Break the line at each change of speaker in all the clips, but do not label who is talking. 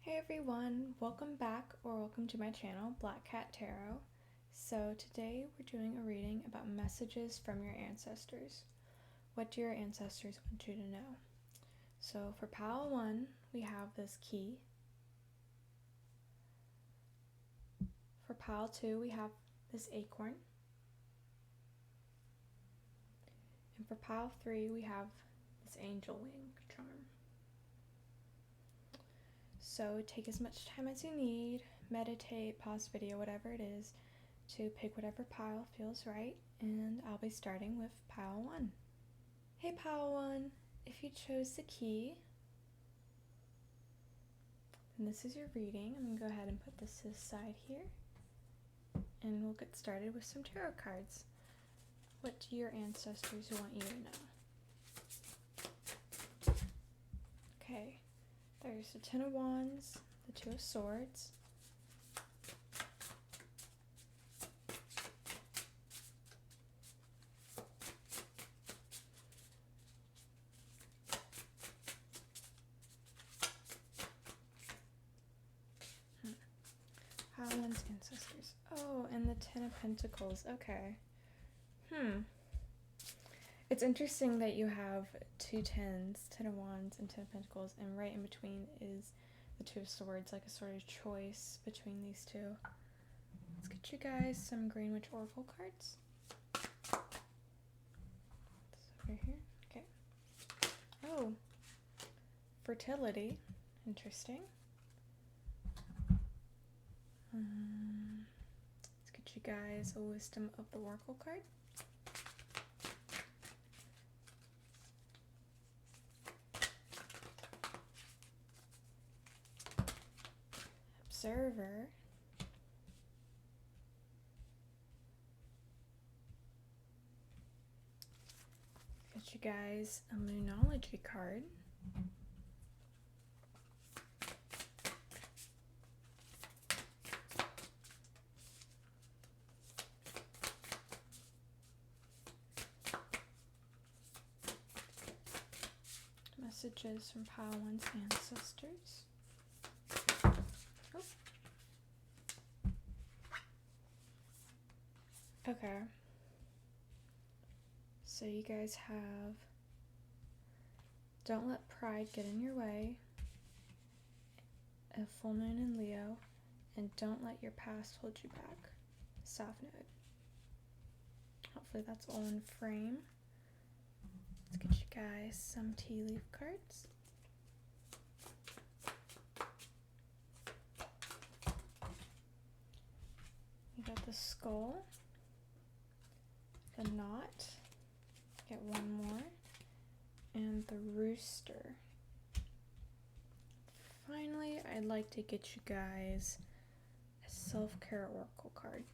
Hey everyone, welcome back or welcome to my channel, Black Cat Tarot. So today we're doing a reading about messages from your ancestors. What do your ancestors want you to know? So for pile 1, we have this key. For pile 2, we have this acorn. And for pile 3, we have this angel wing charm. So take as much time as you need, meditate, pause video, whatever it is, to pick whatever pile feels right, and I'll be starting with pile 1. Hey pile 1, if you chose the key, then this is your reading. I'm going to go ahead and put this to the side here, and we'll get started with some tarot cards. What do your ancestors want you to know? Okay, there's the Ten of Wands, the Two of Swords, pile 1's ancestors. Oh, and the Ten of Pentacles. Okay. It's interesting that you have two tens, Ten of Wands and Ten of Pentacles, and right in between is the Two of Swords, like a sort of choice between these two. Let's get you guys some Green Witch Oracle cards. This over here. Okay. Oh, fertility. Interesting. Let's get you guys a Wisdom of the Oracle card. Observer. Get you guys a Moonology card. Messages from pile 1's ancestors. Oh. Okay. So you guys have don't let pride get in your way, a full moon in Leo, and don't let your past hold you back. South Node. Hopefully that's all in frame. Let's get you guys some tea leaf cards. You got the skull, the knot, get one more, and the rooster. Finally, I'd like to get you guys a self-care oracle card.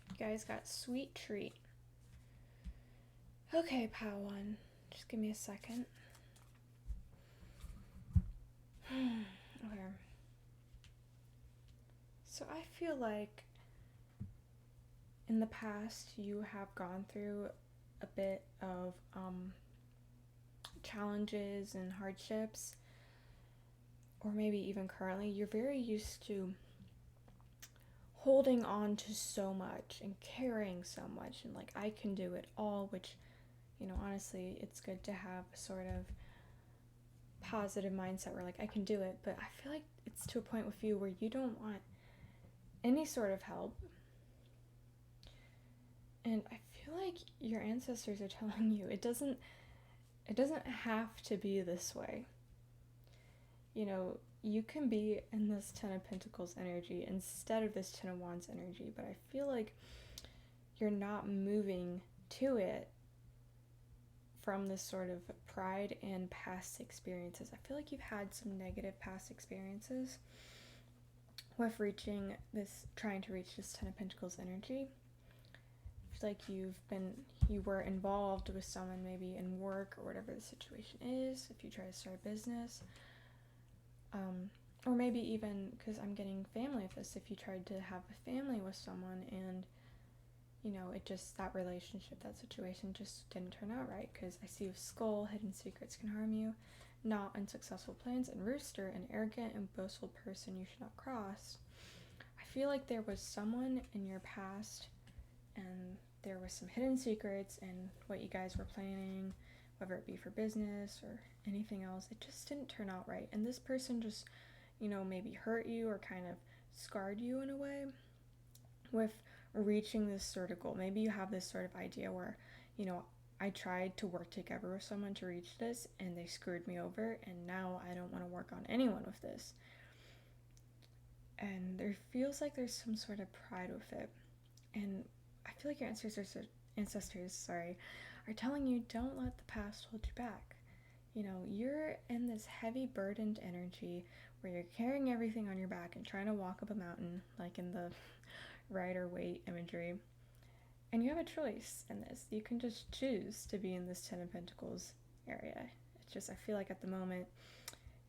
You guys got Sweet Treat. Okay, pile 1, just give me a second. Okay. So I feel like in the past you have gone through a bit of challenges and hardships, or maybe even currently you're very used to holding on to so much and carrying so much, and like, I can do it all, which, you know, honestly, it's good to have a sort of positive mindset where like, I can do it, but I feel like it's to a point with you where you don't want any sort of help. And I feel like your ancestors are telling you it doesn't have to be this way. You know, you can be in this Ten of Pentacles energy instead of this Ten of Wands energy, but I feel like you're not moving to it from this sort of pride and past experiences. I feel like you've had some negative past experiences with trying to reach this Ten of Pentacles energy. I feel like you were involved with someone maybe in work or whatever the situation is, if you try to start a business. Or maybe even, because I'm getting family of this, if you tried to have a family with someone and, it just, that relationship, that situation just didn't turn out right. Because I see with skull, hidden secrets can harm you, not unsuccessful plans, and rooster, an arrogant and boastful person you should not cross. I feel like there was someone in your past, and there was some hidden secrets in what you guys were planning, whether it be for business or anything else. It just didn't turn out right. And this person just, maybe hurt you or kind of scarred you in a way with reaching this sort of goal. Maybe you have this sort of idea where, I tried to work together with someone to reach this and they screwed me over, and now I don't want to work on anyone with this. And there feels like there's some sort of pride with it. And I feel like your ancestors are telling you, don't let the past hold you back. You're in this heavy burdened energy where you're carrying everything on your back and trying to walk up a mountain, like in the rider weight imagery. And you have a choice in this. You can just choose to be in this Ten of Pentacles area. It's just, I feel like at the moment,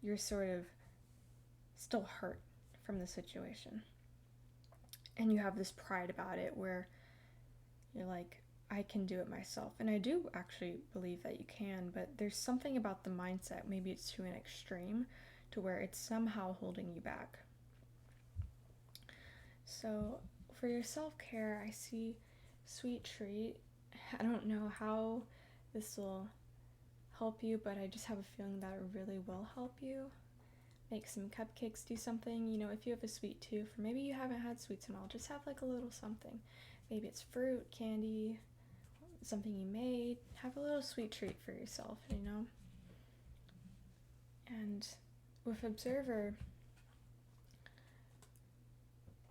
you're sort of still hurt from the situation. And you have this pride about it where you're like, I can do it myself. And I do actually believe that you can, but there's something about the mindset, maybe it's to an extreme, to where it's somehow holding you back. So for your self-care, I see sweet treat. I don't know how this will help you, but I just have a feeling that it really will help you. Make some cupcakes, do something, if you have a sweet tooth, or maybe you haven't had sweets in a while, just have like a little something. Maybe it's fruit, candy, something you made. Have a little sweet treat for yourself, And with Observer,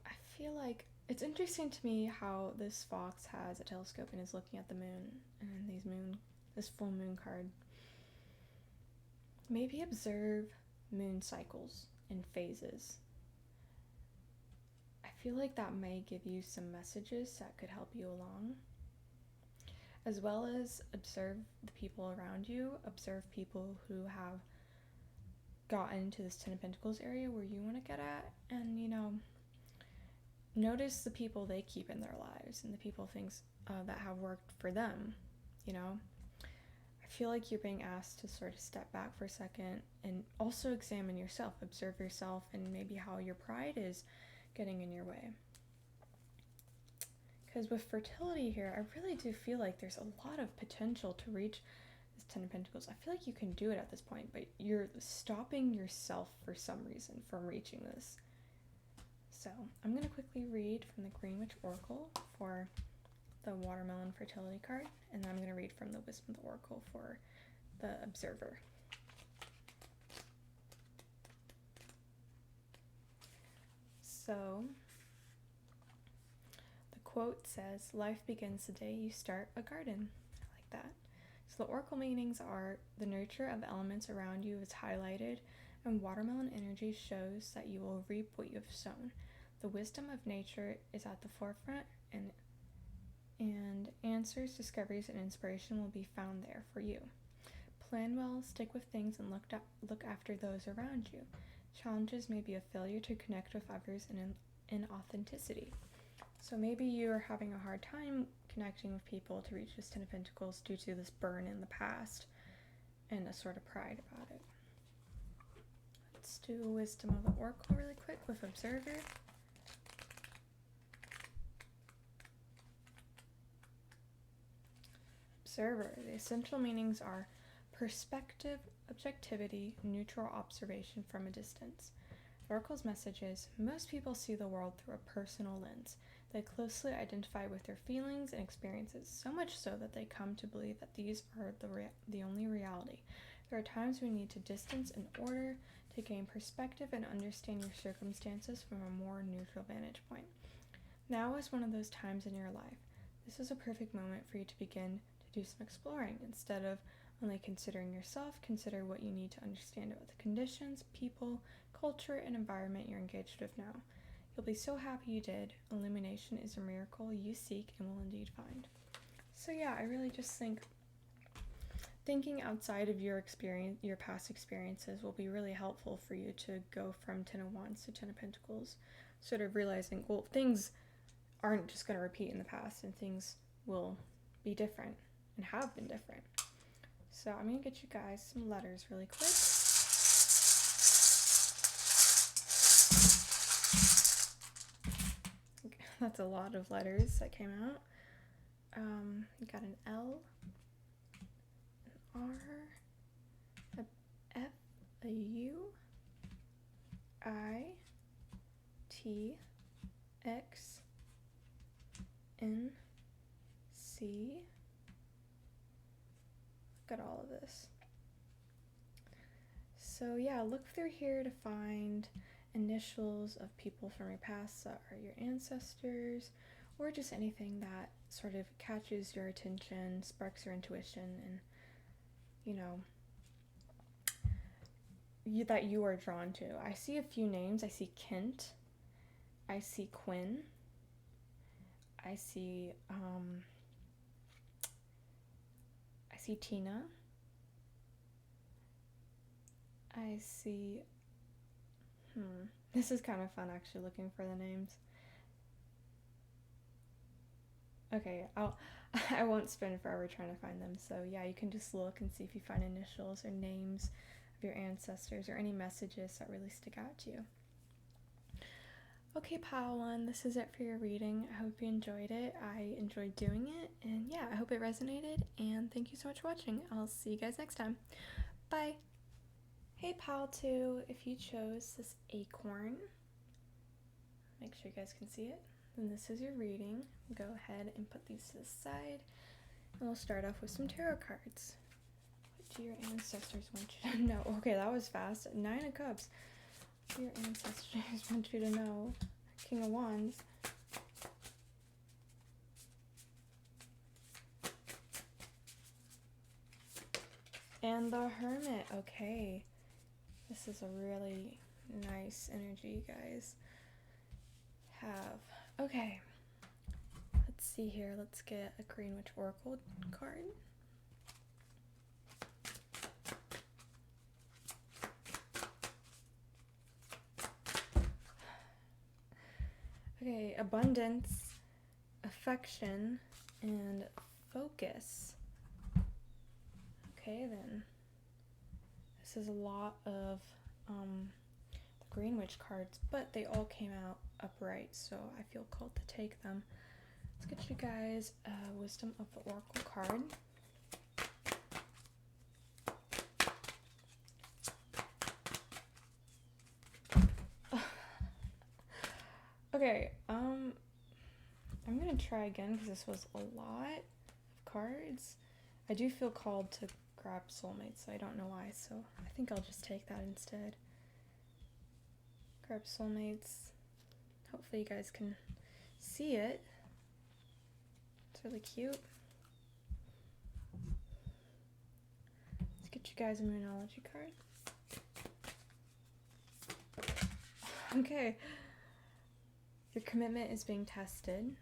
I feel like it's interesting to me how this fox has a telescope and is looking at the moon, and this full moon card. Maybe observe moon cycles and phases. I feel like that may give you some messages that could help you along, as well as observe the people around you. Observe people who have gotten into this Ten of Pentacles area where you want to get at, and notice the people they keep in their lives and the things that have worked for them. I feel like you're being asked to sort of step back for a second and also examine yourself, observe yourself, and maybe how your pride is getting in your way. Because with fertility here, I really do feel like there's a lot of potential to reach this Ten of Pentacles. I feel like you can do it at this point, but you're stopping yourself for some reason from reaching this. So I'm going to quickly read from the Green Witch Oracle for the Watermelon Fertility card, and then I'm going to read from the Wisdom of the Oracle for the Observer. So the quote says, life begins the day you start a garden. I like that. So the oracle meanings are, the nurture of elements around you is highlighted, and watermelon energy shows that you will reap what you have sown. The wisdom of nature is at the forefront, and answers, discoveries, and inspiration will be found there for you. Plan well, stick with things, and look after those around you. Challenges may be a failure to connect with others in authenticity. So maybe you're having a hard time connecting with people to reach this Ten of Pentacles due to this burn in the past and a sort of pride about it. Let's do Wisdom of the Oracle really quick with Observer. Observer, the essential meanings are perspective, objectivity, neutral observation from a distance. The Oracle's message is, most people see the world through a personal lens. They closely identify with their feelings and experiences, so much so that they come to believe that these are the only reality. There are times we need to distance in order to gain perspective and understand your circumstances from a more neutral vantage point. Now is one of those times in your life. This is a perfect moment for you to begin to do some exploring. Instead of only considering yourself, consider what you need to understand about the conditions, people, culture, and environment you're engaged with now. You'll be so happy you did. Illumination is a miracle you seek and will indeed find. So yeah, I really just think thinking outside of your past experiences will be really helpful for you to go from Ten of Wands to Ten of Pentacles. Sort of realizing, well, things aren't just going to repeat in the past, and things will be different and have been different. So I'm going to get you guys some letters really quick. That's a lot of letters that came out. You got an L, an R, a F, a U, I, T, X, N, C. Look at all of this. So yeah, look through here to find initials of people from your past that are your ancestors, or just anything that sort of catches your attention, sparks your intuition, and that you are drawn to. I see a few names. I see Kent. I see Quinn. I see Tina. I see this is kind of fun actually, looking for the names. Okay, I won't spend forever trying to find them. So yeah, you can just look and see if you find initials or names of your ancestors or any messages that really stick out to you. Okay, Pile 1, this is it for your reading. I hope you enjoyed it. I enjoyed doing it, and yeah, I hope it resonated, and thank you so much for watching. I'll see you guys next time. Bye! Hey, Pile 2, if you chose this acorn, make sure you guys can see it, then this is your reading. Go ahead and put these to the side, and we'll start off with some tarot cards. What do your ancestors want you to know? Okay, that was fast. 9 of Cups. Your ancestors want you to know. King of Wands. And the Hermit. Okay. This is a really nice energy you guys have. Okay. Let's see here. Let's get a Greenwich Oracle card. Okay, abundance, affection, and focus. Okay, then. This is a lot of the Greenwich cards, but they all came out upright, so I feel called to take them. Let's get you guys a Wisdom of the Oracle card. Okay, I'm gonna try again because this was a lot of cards. I do feel called to grab soulmates, so I don't know why, so I think I'll just take that instead. Grab soulmates. Hopefully you guys can see it. It's really cute. Let's get you guys a Moonology card. Okay. Your commitment is being tested.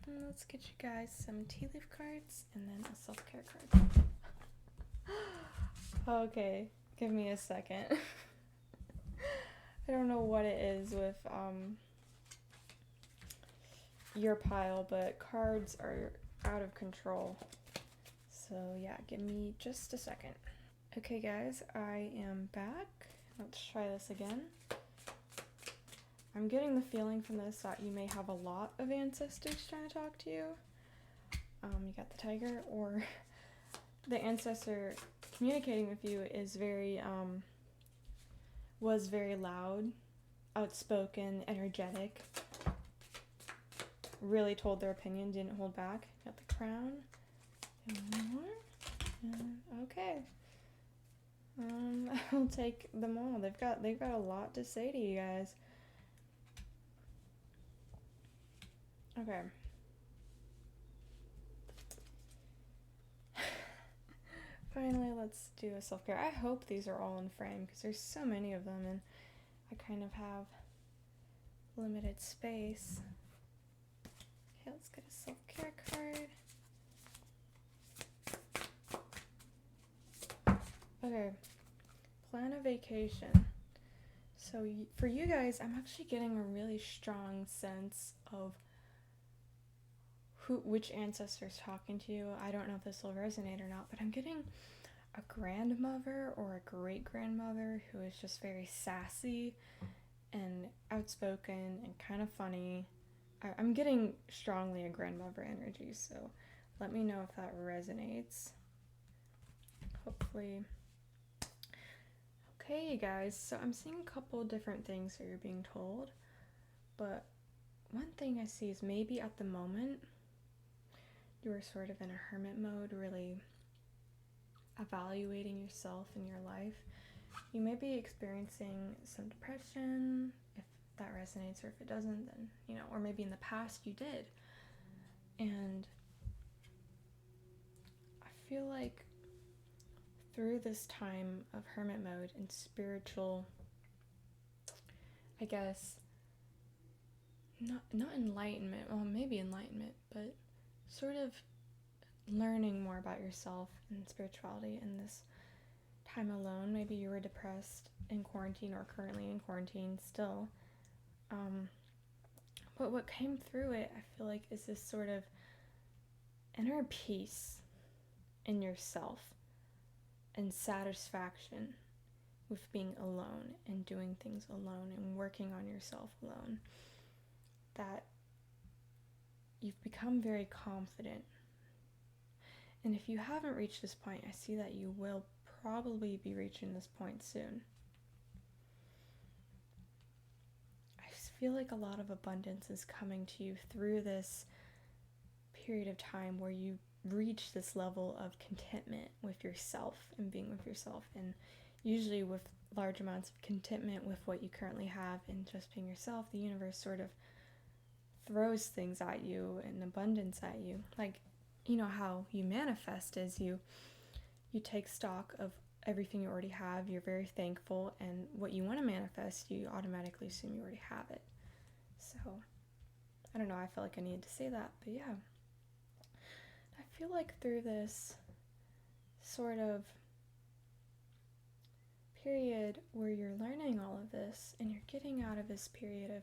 Let's get you guys some tea leaf cards and then a self-care card. Okay, give me a second. I don't know what it is with your pile, but cards are out of control. So yeah, give me just a second. Okay guys, I am back. Let's try this again. I'm getting the feeling from this that you may have a lot of ancestors trying to talk to you. You got the tiger, or the ancestor communicating with you is was very loud, outspoken, energetic, really told their opinion, didn't hold back. Got the Crown, and one more, and okay. I'll take them all. They've got a lot to say to you guys. Okay. Finally, let's do a self-care. I hope these are all in frame because there's so many of them and I kind of have limited space. Okay, let's get a self-care card. Okay. Plan a vacation. So for you guys, I'm actually getting a really strong sense of which ancestor's talking to you. I don't know if this will resonate or not, but I'm getting a grandmother or a great-grandmother who is just very sassy and outspoken and kind of funny. I'm getting strongly a grandmother energy, so let me know if that resonates. Hopefully. Okay, you guys, so I'm seeing a couple different things that you're being told, but one thing I see is maybe at the moment you're sort of in a hermit mode, really evaluating yourself and your life. You may be experiencing some depression. If that resonates, or if it doesn't, then, or maybe in the past you did. And I feel like through this time of hermit mode and spiritual, I guess, not enlightenment, well, maybe enlightenment, but sort of learning more about yourself and spirituality in this time alone. Maybe you were depressed in quarantine or currently in quarantine still. But what came through it, I feel like, is this sort of inner peace in yourself and satisfaction with being alone and doing things alone and working on yourself alone. That you've become very confident. And if you haven't reached this point, I see that you will probably be reaching this point soon. I feel like a lot of abundance is coming to you through this period of time where you reach this level of contentment with yourself and being with yourself, and usually with large amounts of contentment with what you currently have and just being yourself, the universe sort of throws things at you and abundance at you. Like, how you manifest is you take stock of everything you already have, you're very thankful, and what you want to manifest, you automatically assume you already have it. So, I don't know, I feel like I needed to say that, but yeah. I feel like through this sort of period where you're learning all of this and you're getting out of this period of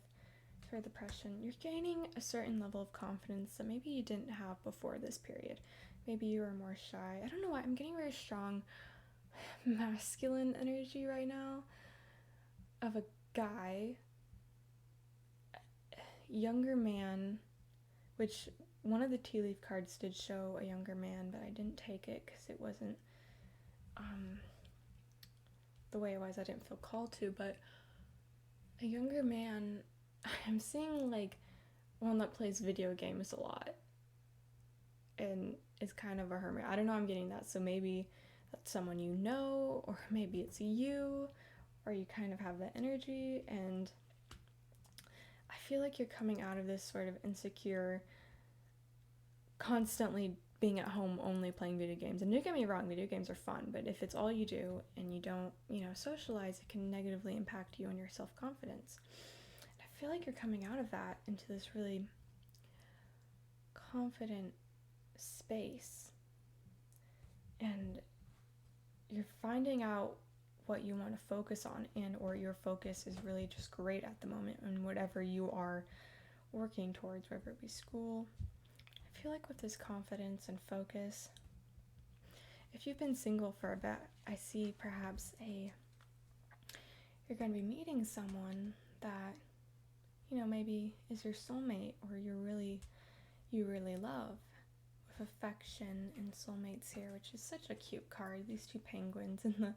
sort of depression, you're gaining a certain level of confidence that maybe you didn't have before this period. Maybe you were more shy. I don't know why, I'm getting very strong masculine energy right now of a guy, younger man, which one of the tea leaf cards did show a younger man, but I didn't take it because it wasn't the way it was. I didn't feel called to, but a younger man, I'm seeing like one that plays video games a lot and is kind of a hermit. I don't know, I'm getting that, so maybe that's someone you know, or maybe it's you, or you kind of have that energy, and I feel like you're coming out of this sort of insecure, constantly being at home only playing video games. And don't get me wrong, video games are fun, but if it's all you do and you don't, socialize, it can negatively impact you and your self-confidence. And I feel like you're coming out of that into this really confident space, and you're finding out what you want to focus on, and or your focus is really just great at the moment and whatever you are working towards, whether it be school. I feel like with this confidence and focus, if you've been single for a bit, I see perhaps you're going to be meeting someone that, maybe is your soulmate, or you really love, with affection and soulmates here, which is such a cute card. These two penguins and the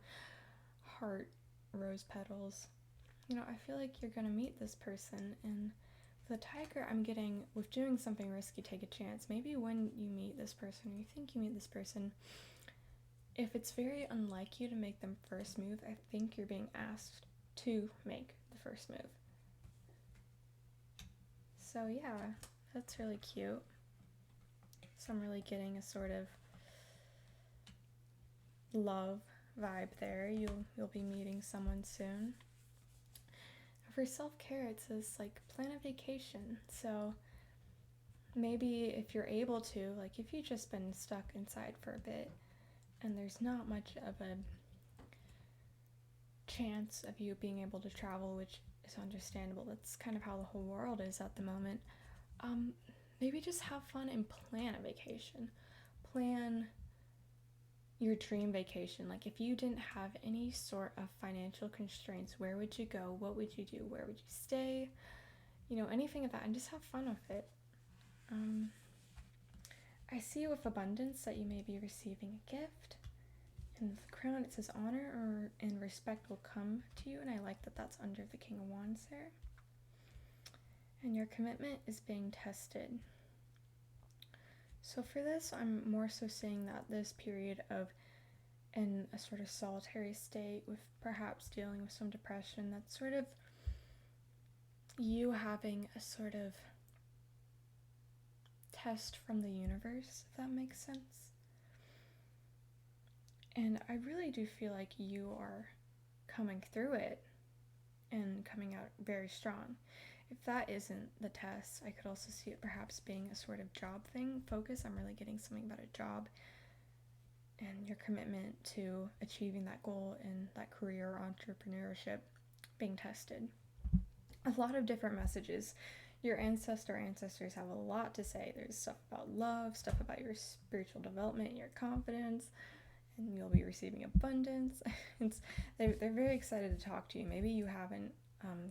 heart rose petals. I feel like you're going to meet this person, and the tiger, I'm getting, with doing something risky, take a chance. Maybe when you meet this person, or you think you meet this person, if it's very unlike you to make them first move, I think you're being asked to make the first move. So yeah, that's really cute. So I'm really getting a sort of love vibe there. You'll be meeting someone soon. For self-care, it says, plan a vacation. So maybe if you're able to, if you've just been stuck inside for a bit and there's not much of a chance of you being able to travel, which is understandable. That's kind of how the whole world is at the moment. Maybe just have fun and plan a vacation. Plan your dream vacation. Like, if you didn't have any sort of financial constraints, where would you go? What would you do? Where would you stay? Anything of that, and just have fun with it. I see with abundance that you may be receiving a gift. And the crown, it says honor and respect will come to you, and I like that that's under the King of Wands there. And your commitment is being tested. So for this, I'm more so seeing that this period of in a sort of solitary state with perhaps dealing with some depression, that's sort of you having a sort of test from the universe, if that makes sense. And I really do feel like you are coming through it and coming out very strong. If that isn't the test, I could also see it perhaps being a sort of job thing. Focus, I'm really getting something about a job and your commitment to achieving that goal and that career or entrepreneurship being tested. A lot of different messages. Your ancestors have a lot to say. There's stuff about love, stuff about your spiritual development, your confidence, and you'll be receiving abundance. They're very excited to talk to you. Maybe you haven't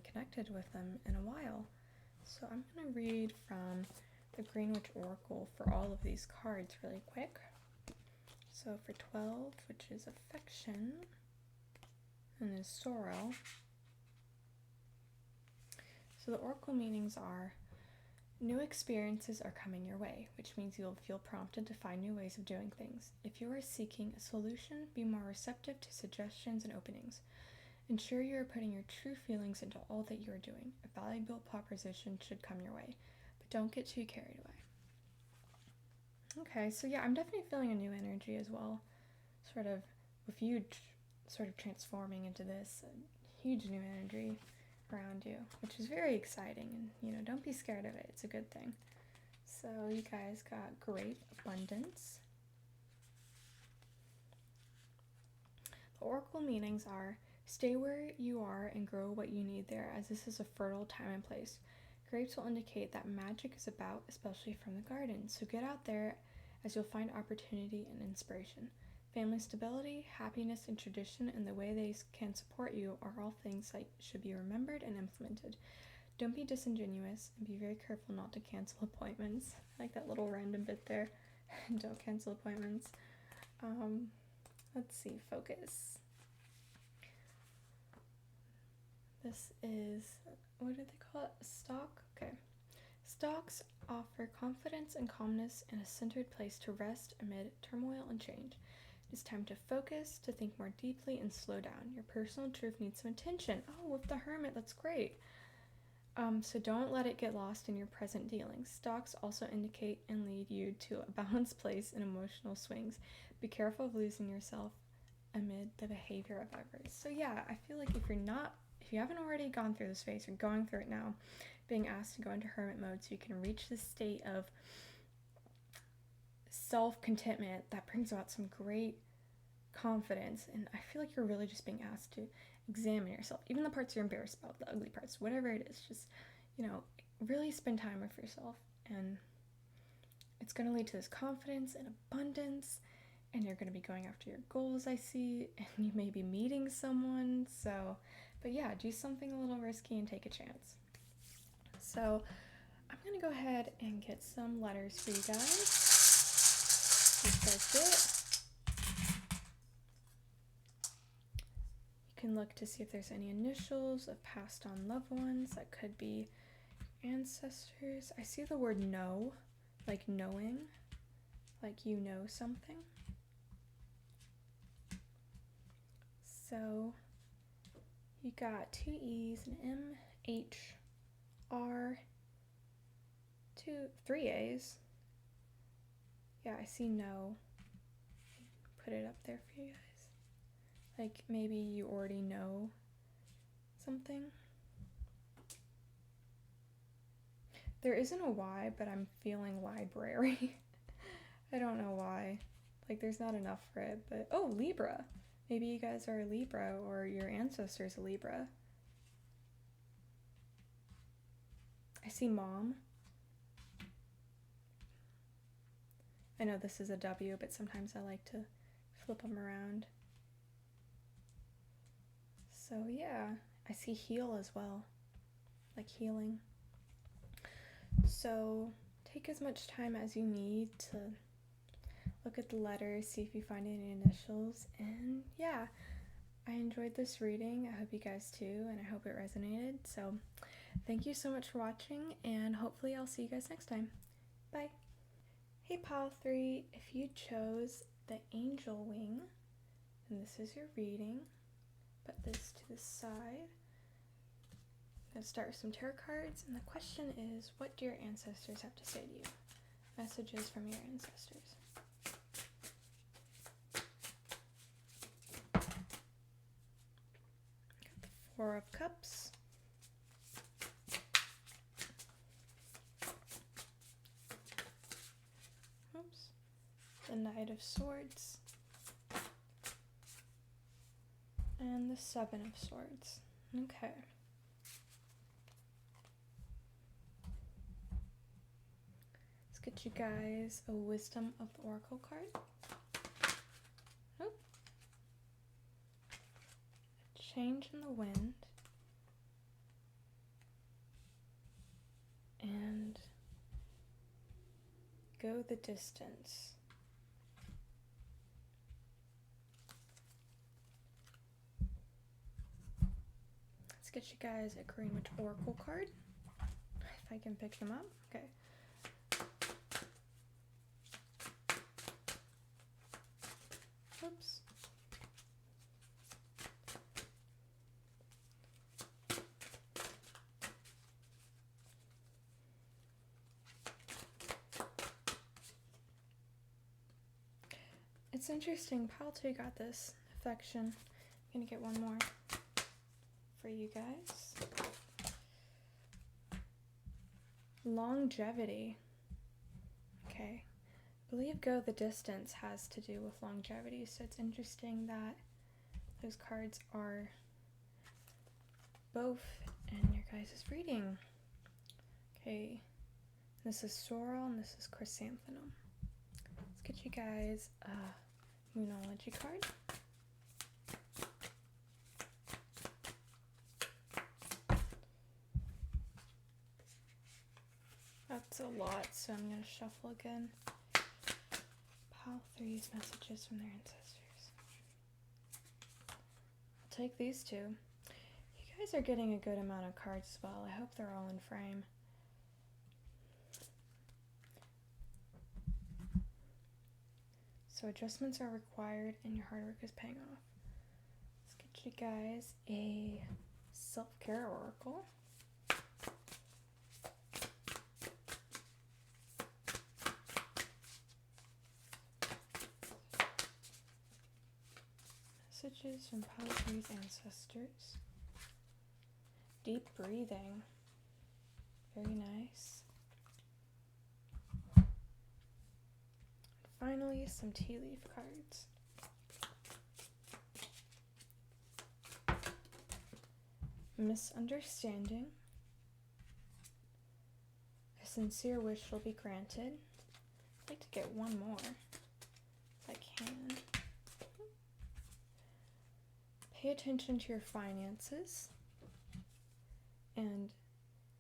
connected with them in a while. So I'm going to read from the Greenwich Oracle for all of these cards really quick. So for 12, which is affection, and is sorrow. So the oracle meanings are: new experiences are coming your way, which means you'll feel prompted to find new ways of doing things. If you are seeking a solution, be more receptive to suggestions and openings. Ensure you are putting your true feelings into all that you are doing. A valuable proposition should come your way, but don't get too carried away. Okay, so yeah, I'm definitely feeling a new energy as well. Sort of, with you sort of transforming into this huge new energy around you, which is very exciting, and don't be scared of it. It's a good thing. So you guys got great abundance. The oracle meanings are: stay where you are and grow what you need there, as this is a fertile time and place. Grapes will indicate that magic is about, especially from the garden, so get out there as you'll find opportunity and inspiration. Family stability, happiness, and tradition, and the way they can support you are all things that should be remembered and implemented. Don't be disingenuous, and be very careful not to cancel appointments. I like that little random bit there. Don't cancel appointments. Let's see, focus. This is, what do they call it? Stock? Okay. Stocks offer confidence and calmness and a centered place to rest amid turmoil and change. It's time to focus, to think more deeply, and slow down. Your personal truth needs some attention. Oh, with the Hermit, that's great. So don't let it get lost in your present dealings. Stocks also indicate and lead you to a balanced place in emotional swings. Be careful of losing yourself amid the behavior of others. So yeah, I feel like if you haven't already gone through this phase, you're going through it now, being asked to go into hermit mode so you can reach this state of self-contentment that brings about some great confidence. And I feel like you're really just being asked to examine yourself, even the parts you're embarrassed about, the ugly parts, whatever it is. Just really spend time with yourself, and it's going to lead to this confidence and abundance, and you're going to be going after your goals, I see, and you may be meeting someone. So but yeah, do something a little risky and take a chance. So I'm going to go ahead and get some letters for you guys. That's it. You can look to see if there's any initials of passed on loved ones. That could be ancestors. I see the word know, like knowing, like you know something. So you got 2 E's, an M, H, R, 3 A's. Yeah, I see no. Put it up there for you guys. Like maybe you already know something. There isn't a Y, but I'm feeling library. I don't know why. Like there's not enough for it, but oh, Libra. Maybe you guys are a Libra or your ancestor's a Libra. I see mom. I know this is a W, but sometimes I like to flip them around. So yeah, I see heal as well, like healing. So take as much time as you need to look at the letters, see if you find any initials, and yeah, I enjoyed this reading. I hope you guys too, and I hope it resonated. So thank you so much for watching, and hopefully I'll see you guys next time. Bye. Hey Pile 3, if you chose the angel wing, then this is your reading. Put this to the side. I'm going to start with some tarot cards, and the question is, what do your ancestors have to say to you? Messages from your ancestors. Got the Four of Cups. Oops. The Knight of Swords. And the Seven of Swords. Okay. Let's get you guys a Wisdom of the Oracle card. Oh. A Change in the Wind. And Go the Distance. Let's get you guys a Greenwich Oracle card, if I can pick them up. Okay. Oops. It's interesting, Pile 2 got this. Affection. I'm gonna get one more for you guys. Longevity. Okay. I believe Go the Distance has to do with longevity, so it's interesting that those cards are both in your guys' reading. Okay. This is Sorrel and this is Chrysanthemum. Let's get you guys a Moonology card. That's a lot, so I'm going to shuffle again. Pile 3's messages from their ancestors. I'll take these two. You guys are getting a good amount of cards as well. I hope they're all in frame. So adjustments are required and your hard work is paying off. Let's get you guys a self-care oracle. Messages from Pile 3's ancestors. Deep breathing. Very nice. Finally, some tea leaf cards. Misunderstanding. A sincere wish will be granted. I'd like to get one more, if I can. Pay attention to your finances. And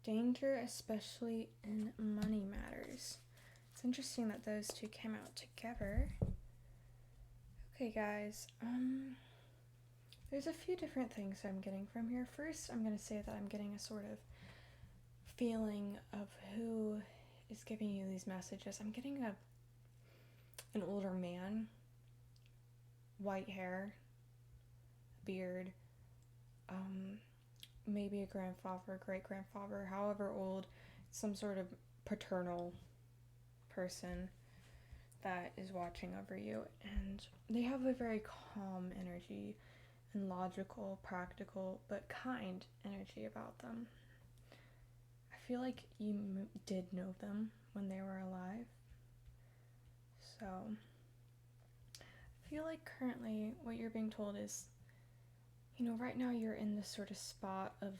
danger, especially in money matters. It's interesting that those two came out together. Okay, guys. There's a few different things I'm getting from here. First, I'm going to say that I'm getting a sort of feeling of who is giving you these messages. I'm getting an older man, white hair, beard, maybe a grandfather, great-grandfather, however old, some sort of paternal person that is watching over you, and they have a very calm energy and logical, practical, but kind energy about them. I feel like you did know them when they were alive, so I feel like currently what you're being told is, you know, right now you're in this sort of spot of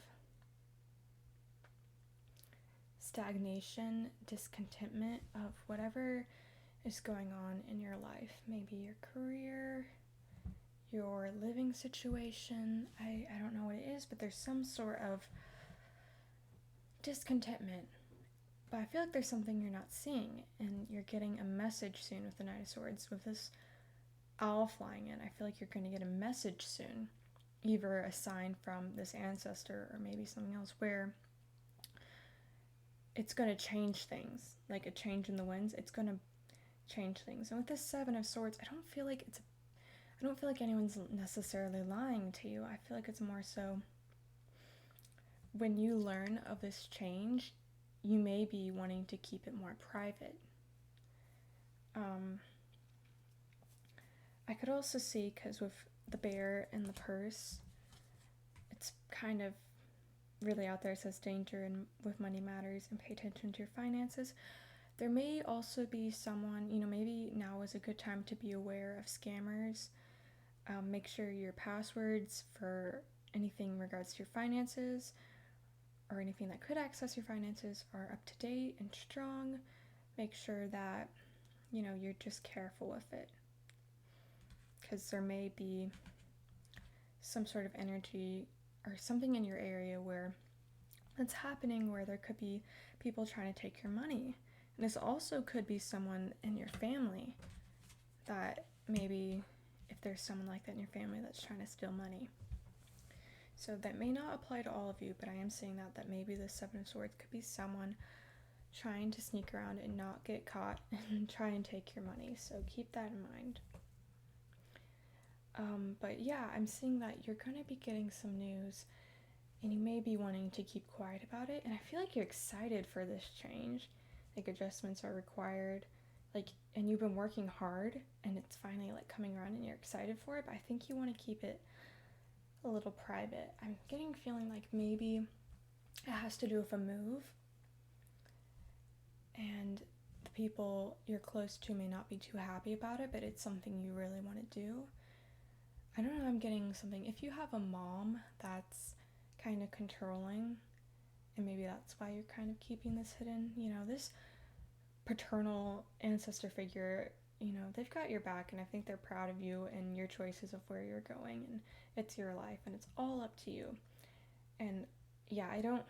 stagnation, discontentment of whatever is going on in your life. Maybe your career, your living situation. I don't know what it is, but there's some sort of discontentment. But I feel like there's something you're not seeing, and you're getting a message soon with the Knight of Swords. With this owl flying in, I feel like you're going to get a message soon. Either a sign from this ancestor or maybe something else where it's going to change things. Like a change in the winds, it's going to change things. And with this Seven of Swords, I don't feel like anyone's necessarily lying to you. I feel like it's more so when you learn of this change, you may be wanting to keep it more private. I could also see, because with the bear and the purse, it's kind of really out there. It says danger and with money matters and pay attention to your finances. There may also be someone, you know, maybe now is a good time to be aware of scammers. Make sure your passwords for anything in regards to your finances or anything that could access your finances are up to date and strong. Make sure that, you know, you're just careful with it, because there may be some sort of energy or something in your area where it's happening, where there could be people trying to take your money. And this also could be someone in your family that maybe, if there's someone like that in your family that's trying to steal money. So that may not apply to all of you, but I am saying that maybe the Seven of Swords could be someone trying to sneak around and not get caught and try and take your money. So keep that in mind. But yeah, I'm seeing that you're going to be getting some news, and you may be wanting to keep quiet about it. And I feel like you're excited for this change. Like adjustments are required, like, and you've been working hard, and it's finally like coming around, and you're excited for it. But I think you want to keep it a little private. I'm getting a feeling like maybe it has to do with a move, and the people you're close to may not be too happy about it, but it's something you really want to do. I don't know, I'm getting something. If you have a mom that's kind of controlling, and maybe that's why you're kind of keeping this hidden, you know, this paternal ancestor figure, you know, they've got your back, and I think they're proud of you and your choices of where you're going, and it's your life, and it's all up to you. And yeah, I don't,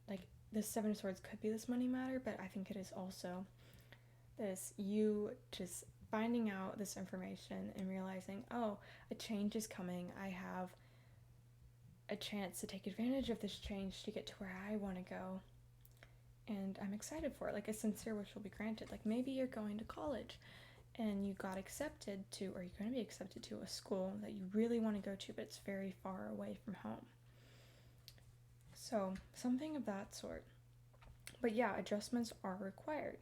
like, this Seven of Swords could be this money matter, but I think it is also this you just finding out this information and realizing, oh, a change is coming. I have a chance to take advantage of this change to get to where I want to go, and I'm excited for it. Like, a sincere wish will be granted. Like, maybe you're going to college and you got accepted to, or you're going to be accepted to a school that you really want to go to, but it's very far away from home. So something of that sort. But yeah, adjustments are required.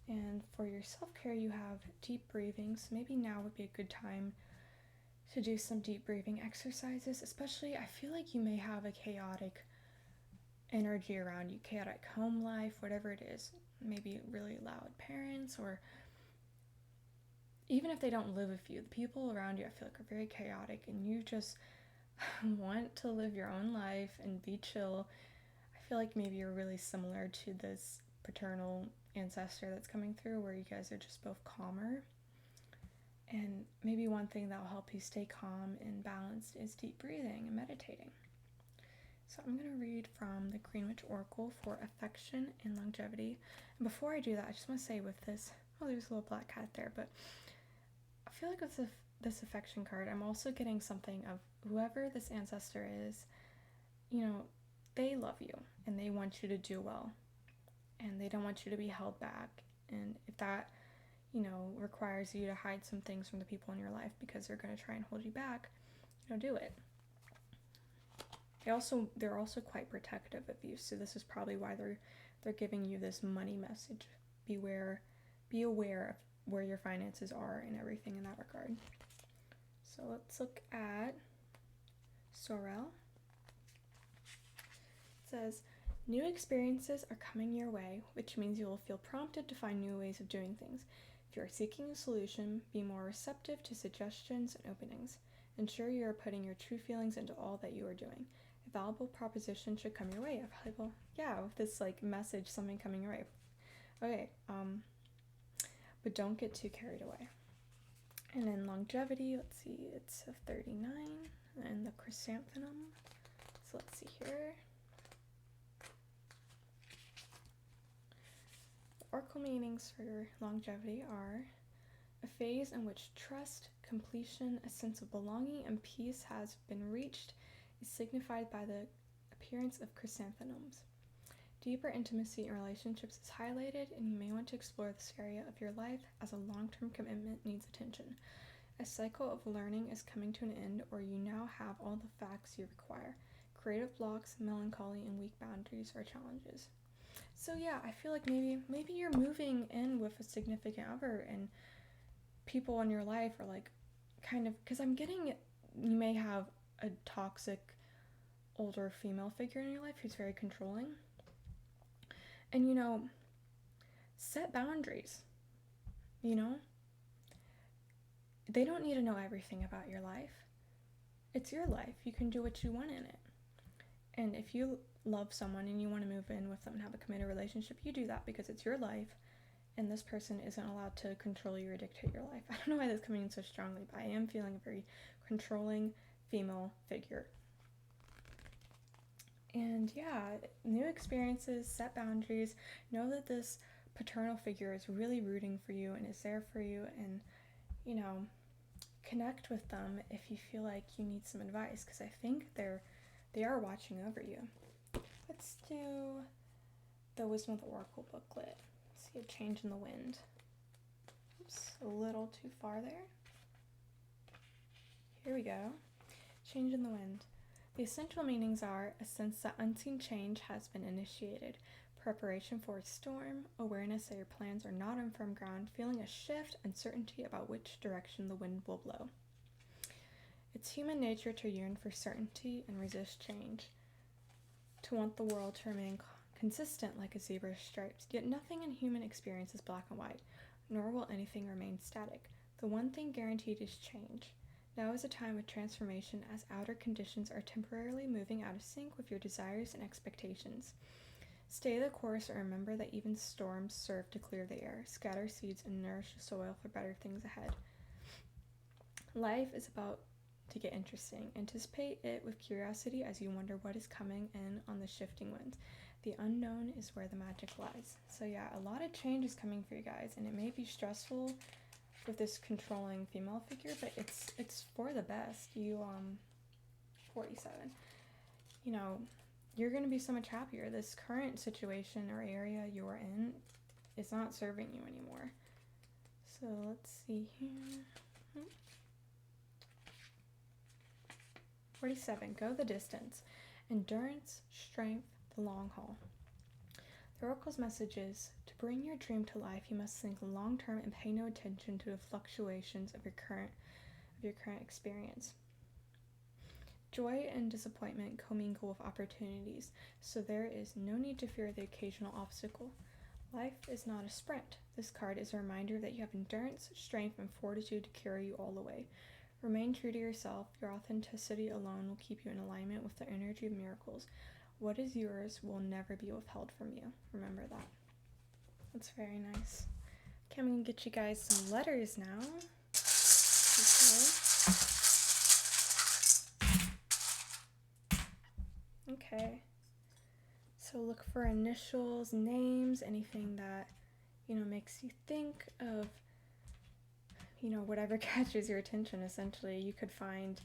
And for your self-care, you have deep breathing. So maybe now would be a good time to do some deep breathing exercises. Especially, I feel like you may have a chaotic energy around you, chaotic home life, whatever it is. Maybe really loud parents, or even if they don't live with you, the people around you, I feel like, are very chaotic, and you just want to live your own life and be chill. I feel like maybe you're really similar to this paternal ancestor that's coming through, where you guys are just both calmer. And maybe one thing that will help you stay calm and balanced is deep breathing and meditating. So I'm going to read from the Green Witch Oracle for affection and longevity. And before I do that, I just want to say with this, oh, there's a little black cat there, but I feel like with this affection card, I'm also getting something of whoever this ancestor is, you know, they love you and they want you to do well, and they don't want you to be held back. And if that, you know, requires you to hide some things from the people in your life because they're going to try and hold you back, you know, do it. They're also quite protective of you, so this is probably why they're giving you this money message. Be aware of where your finances are and everything in that regard. So let's look at Sorel. It says, new experiences are coming your way, which means you will feel prompted to find new ways of doing things. If you are seeking a solution, be more receptive to suggestions and openings. Ensure you are putting your true feelings into all that you are doing. A valuable proposition should come your way. A valuable, with this like message, something coming your way. Okay, but don't get too carried away. And in longevity, let's see, it's a 39, and the chrysanthemum. So let's see here. The oracle meanings for longevity are a phase in which trust, completion, a sense of belonging, and peace has been reached is signified by the appearance of chrysanthemums. Deeper intimacy in relationships is highlighted, and you may want to explore this area of your life as a long-term commitment needs attention. A cycle of learning is coming to an end, or you now have all the facts you require. Creative blocks, melancholy, and weak boundaries are challenges. So yeah, I feel like maybe you're moving in with a significant other, and people in your life are like kind of, because I'm getting, you may have a toxic older female figure in your life who's very controlling. And, set boundaries, They don't need to know everything about your life. It's your life. You can do what you want in it. And if you love someone and you want to move in with them and have a committed relationship, you do that because it's your life, and this person isn't allowed to control you or dictate your life. I don't know why that's coming in so strongly, but I am feeling a very controlling female figure. And new experiences, set boundaries, know that this paternal figure is really rooting for you and is there for you, and, connect with them if you feel like you need some advice, because I think they are watching over you. Let's do the Wisdom of the Oracle booklet. Let's see a change in the wind. Oops, a little too far there. Here we go. Change in the wind. The essential meanings are a sense that unseen change has been initiated, preparation for a storm, awareness that your plans are not on firm ground, feeling a shift, uncertainty about which direction the wind will blow. It's human nature to yearn for certainty and resist change, to want the world to remain consistent like a zebra's stripes, yet nothing in human experience is black and white, nor will anything remain static. The one thing guaranteed is change. Now is a time of transformation as outer conditions are temporarily moving out of sync with your desires and expectations. Stay the course and remember that even storms serve to clear the air, scatter seeds, and nourish the soil for better things ahead. Life is about to get interesting. Anticipate it with curiosity as you wonder what is coming in on the shifting winds. The unknown is where the magic lies. So a lot of change is coming for you guys, and it may be stressful with this controlling female figure, but it's for the best. 47. You're going to be so much happier. This current situation or area you're in is not serving you anymore. So let's see here. 47. Go the distance. Endurance, strength, the long haul. The Oracle's message is, to bring your dream to life, you must think long-term and pay no attention to the fluctuations of your current experience. Joy and disappointment commingle with opportunities, so there is no need to fear the occasional obstacle. Life is not a sprint. This card is a reminder that you have endurance, strength, and fortitude to carry you all the way. Remain true to yourself. Your authenticity alone will keep you in alignment with the energy of miracles. What is yours will never be withheld from you. Remember that. That's very nice. Okay, I'm going to get you guys some letters now. Okay. So look for initials, names, anything that, makes you think of, whatever catches your attention, essentially. You could find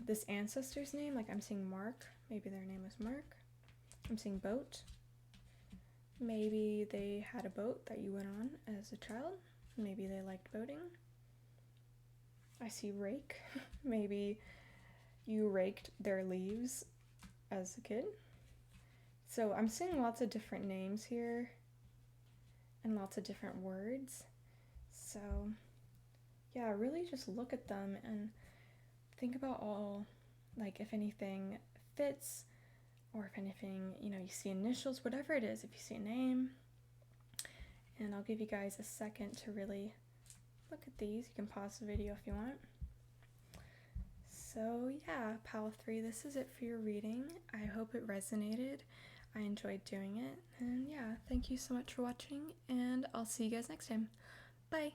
this ancestor's name, like I'm seeing Mark. Maybe their name was Mark. I'm seeing boat. Maybe they had a boat that you went on as a child. Maybe they liked boating. I see rake. Maybe you raked their leaves as a kid. So I'm seeing lots of different names here and lots of different words. So really just look at them and think about all, like, if anything fits, or if anything, you see initials, whatever it is, if you see a name. And I'll give you guys a second to really look at these. You can pause the video if you want. So yeah, Pal 3, this is it for your reading. I hope it resonated. I enjoyed doing it. And yeah, thank you so much for watching, and I'll see you guys next time. Bye!